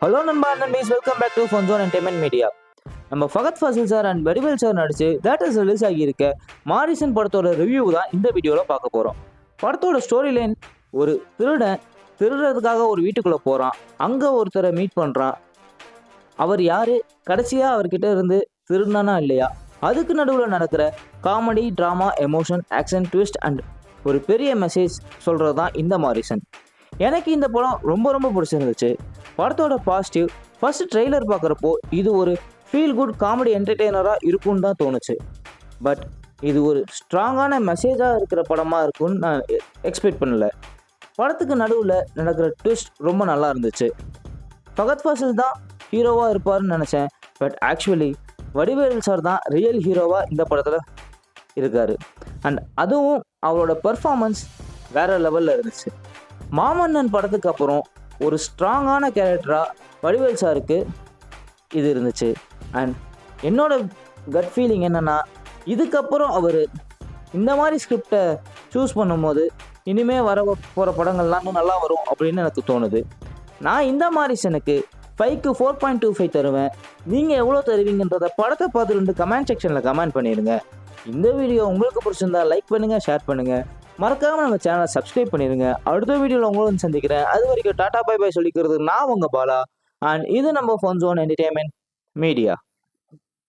Hello நண்பா நண்பீஸ், welcome back to fun zone entertainment media. நம்ம Fahadh Faasil sir and Vadivel sir நடிச்சு தேட்டர்ஸ் ரிலீஸ் ஆகியிருக்க மாரிசன் படத்தோட ரிவ்யூ தான் இந்த வீடியோவில் பார்க்க போகிறோம். படத்தோட ஸ்டோரி லைன்: ஒரு திருடன் திருடுறதுக்காக ஒரு வீட்டுக்குள்ளே போகிறான். அங்கே ஒருத்தரை மீட் பண்ணுறான். அவர் யார், கடைசியாக அவர்கிட்ட இருந்து திருடனா இல்லையா, அதுக்கு நடுவில் நடக்கிற comedy, drama, emotion, action, twist and ஒரு பெரிய மெசேஜ் சொல்கிறது தான் இந்த மாரிசன். எனக்கு இந்த படம் ரொம்ப ரொம்ப பிடிச்சிருந்துச்சு. படத்தோட பாசிட்டிவ்: ஃபர்ஸ்ட் ட்ரெய்லர் பார்க்குறப்போ இது ஒரு ஃபீல் குட் காமெடி என்டர்டெய்னராக இருக்கும்னு தான் தோணுச்சு. பட் இது ஒரு ஸ்ட்ராங்கான மெசேஜாக இருக்கிற படமாக இருக்கும்னு நான் எக்ஸ்பெக்ட் பண்ணல. படத்துக்கு நடுவில் நடக்கிற ட்விஸ்ட் ரொம்ப நல்லா இருந்துச்சு. ஃபகத் ஃபாசில் தான் ஹீரோவாக இருப்பார்னு நினச்சேன். பட் ஆக்சுவலி வடிவேல் சார் தான் ரியல் ஹீரோவாக இந்த படத்தில் இருக்கார். அண்ட் அதுவும் அவரோட பர்ஃபார்மன்ஸ் வேறு லெவலில் இருந்துச்சு. மாமன்னன் படத்துக்கு அப்புறம் ஒரு ஸ்ட்ராங்கான கேரக்டராக வடிவேல் சாருக்கு இது இருந்துச்சு. அண்ட் என்னோட கட் ஃபீலிங் என்னென்னா, இதுக்கப்புறம் அவர் இந்த மாதிரி ஸ்கிரிப்டை சூஸ் பண்ணும்போது இனிமேல் வர போகிற படங்கள்லாம் நல்லா வரும் அப்படின்னு எனக்கு தோணுது. நான் இந்த மாரிசனுக்கு 5க்கு 4.25 தருவேன். நீங்கள் எவ்வளோ தருவீங்கன்றத படத்தை பார்த்துட்டு கமெண்ட் செக்ஷனில் கமெண்ட் பண்ணிடுங்க. இந்த வீடியோ உங்களுக்கு பிடிச்சிருந்தா லைக் பண்ணுங்கள், ஷேர் பண்ணுங்கள். மறக்காமல் நம்ம சேனலை சப்ஸ்கிரைப் பண்ணிடுங்க. அடுத்த வீடியோவில் உங்களும் சந்திக்கிறேன். அது வரைக்கும் டாடா பை பை சொல்லிக்கிறது நான் உங்கள் பாலா. அண்ட் இது நம்ம ஃபன் ஜோன் என்டர்டைன்மெண்ட் மீடியா.